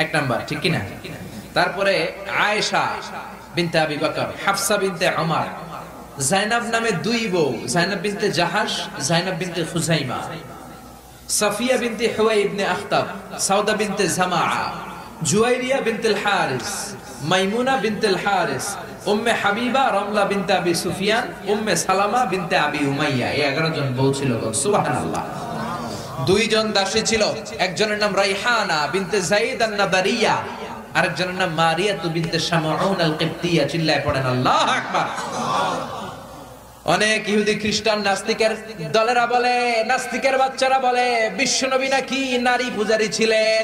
এক নাম্বার, ঠিক কিনা? তারপরে আয়েশা বিনতে আবি বকর, হাফসা বিনতে ওমর, জাইনাব নামে দুই বউ, জাইনাব বিনতে জাহাশ, জাইনাব বিনতে খুজাইমা, সাফিয়া বিনতে হুয়াই ইবনে আখতাব, সাউদা বিনতে জামাআ, জুয়াইরিয়া বিনতুল হারিস, মাইমুনা বিনতুল হারিস, উম্মে হাবিবা রমলা বিনতে আবি সুফিয়ান, উম্মে সালামা বিনতে আবি উমাইয়া। এই 11 জন বউ ছিল। সুবহানাল্লাহ। দুইজন দাসী ছিল, একজনের নাম রাইহানা বিনতে যায়েদ আন-নাদারিয়া, আরেকজনের নাম মারিয়া বিনতে শামউন আল-কিবতিয়া। চিল্লায় পড়েন আল্লাহু আকবার। অনেক ইহুদি খ্রিস্টান নাস্তিকের দলেরা বলে, নাস্তিকের বাচ্চারা বলে বিশ্বনবী নাকি নারী পূজারী ছিলেন,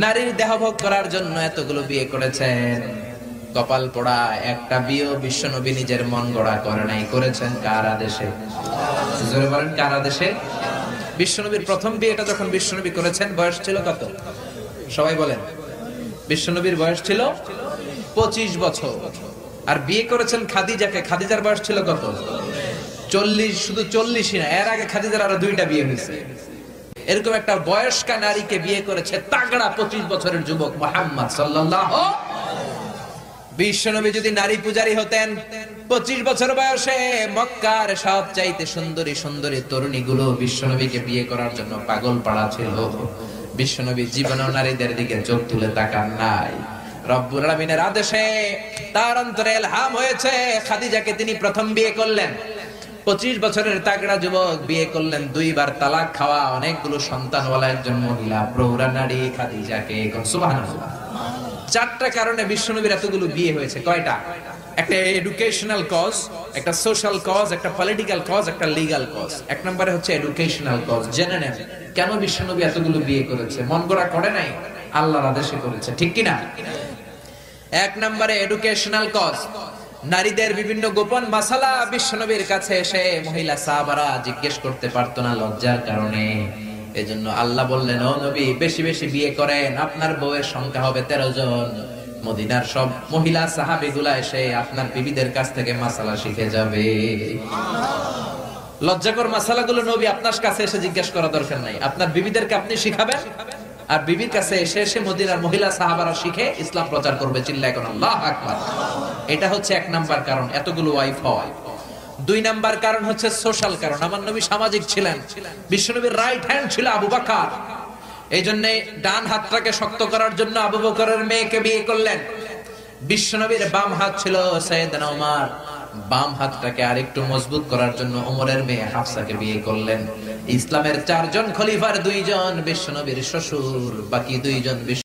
নারীর দেহভোগ করার জন্য এতগুলো বিয়ে করেছেন। কপাল পোড়া, একটা বিয়েও বিশ্বনবী নিজের মন গড়া করে নাই, করেছেন কার আদেশে? জোরে বলেন, কার আদেশে? বিশ্বনবীর প্রথম বিয়েটা যখন বিশ্বনবী করেছেন বয়স ছিল কত? সবাই বলেন। বিশ্বনবীর বয়স ছিল 25 বছর। আর বিয়ে করেছেন খাদিজাকে, খাদিজার বয়স ছিল কত? 40। শুধু 40ই না, এর আগে খাদিজার আরো 2টা বিয়ে হয়েছে। এরকম একটা বয়স্কা নারীকে বিয়ে করেছে তাগড়া 25 বছরের যুবক মুহাম্মদ সাল্লাল্লাহু। বিশ্বনবী যদি নারী পূজারী হতেন, 25 বছর বয়সে মক্কার সবচাইতে সুন্দরী সুন্দরী তরুণীগুলো বিশ্বনবীকে বিয়ে করার জন্য পাগল পাড়া ছিল। বিশ্বনবী জীবনেও নারীদের দিকে চোখ তুলে তাকান নাই। রব্বুল আলামিনের আদেশে তার অন্তরে ইলহাম হয়েছে, খাদিজাকে তিনি প্রথম বিয়ে করলেন। 25 বছরের তাগড়া যুবক বিয়ে করলেন, 2 বার তালাক খাওয়া, অনেকগুলো সন্তানওয়ালা একজন মহিলা, প্রৌঢ়া নারী খাদিজাকে। সুবহানাল্লাহ। 4টা কারণে বিশ্বনবীর এতগুলো বিয়ে হয়েছে। কয়টা? একটা এডুকেশনাল কজ, একটা সোশ্যাল কজ, একটা পলিটিক্যাল কজ, একটা লিগ্যাল কজ। 1 নম্বরে হচ্ছে এডুকেশনাল কজ। জেনে নেন কেন বিশ্বনবী এতগুলো বিয়ে করেছে। মন গড়া করে নাই, আল্লাহর আদেশে করেছে, ঠিক কিনা? 1 নম্বরে এডুকেশনাল কজ। নারীদের বিভিন্ন গোপন মাসালা বিশ্বনবীর কাছে এসে মহিলা সাহাবারা জিজ্ঞেস করতে পারতো না লজ্জার কারণে। এজন্য আল্লাহ বললেন, ও নবী বেশি বেশি বিয়ে করেন, আপনার বউয়ের সংখ্যা হবে 13 জন। মদিনার সব মহিলা সাহাবীগুলা এসে আপনার বিবিদের কাছ থেকে মাসালা শিখে যাবে। লজ্জাকর মাসালাগুলো নবী আপনার কাছে এসে জিজ্ঞেস করা দরকার নাই, আপনার বিবিদেরকে আপনি শিখাবেন, আর বিবির কাছে এসে এসে মদিনার মহিলা সাহাবারা শিখে ইসলাম প্রচার করবে। চিল্লায় কোন আল্লাহু আকবার। এটা হচ্ছে 1 নাম্বার কারণ এতগুলো ওয়াইফ হয়। 2 নাম্বার কারণ হচ্ছে সোশ্যাল কারণ। আমার নবী সামাজিক ছিলেন। বিশ্বনবীর রাইট হ্যান্ড ছিল আবু বকর। এই জন্য ডান হাতটাকে শক্ত করার জন্য আবু বকরের মেয়েকে বিয়ে করলেন। বিশ্বনবীর বাম হাত ছিল সাইয়েদনা ওমর, বাম হাতটাকে আরেকটু মজবুত করার জন্য ওমরের মেয়ে হাফসাকে বিয়ে করলেন। ইসলামের 4 জন খলিফার 2 জন বিশ্বনবীর শ্বশুর, বাকি 2 জন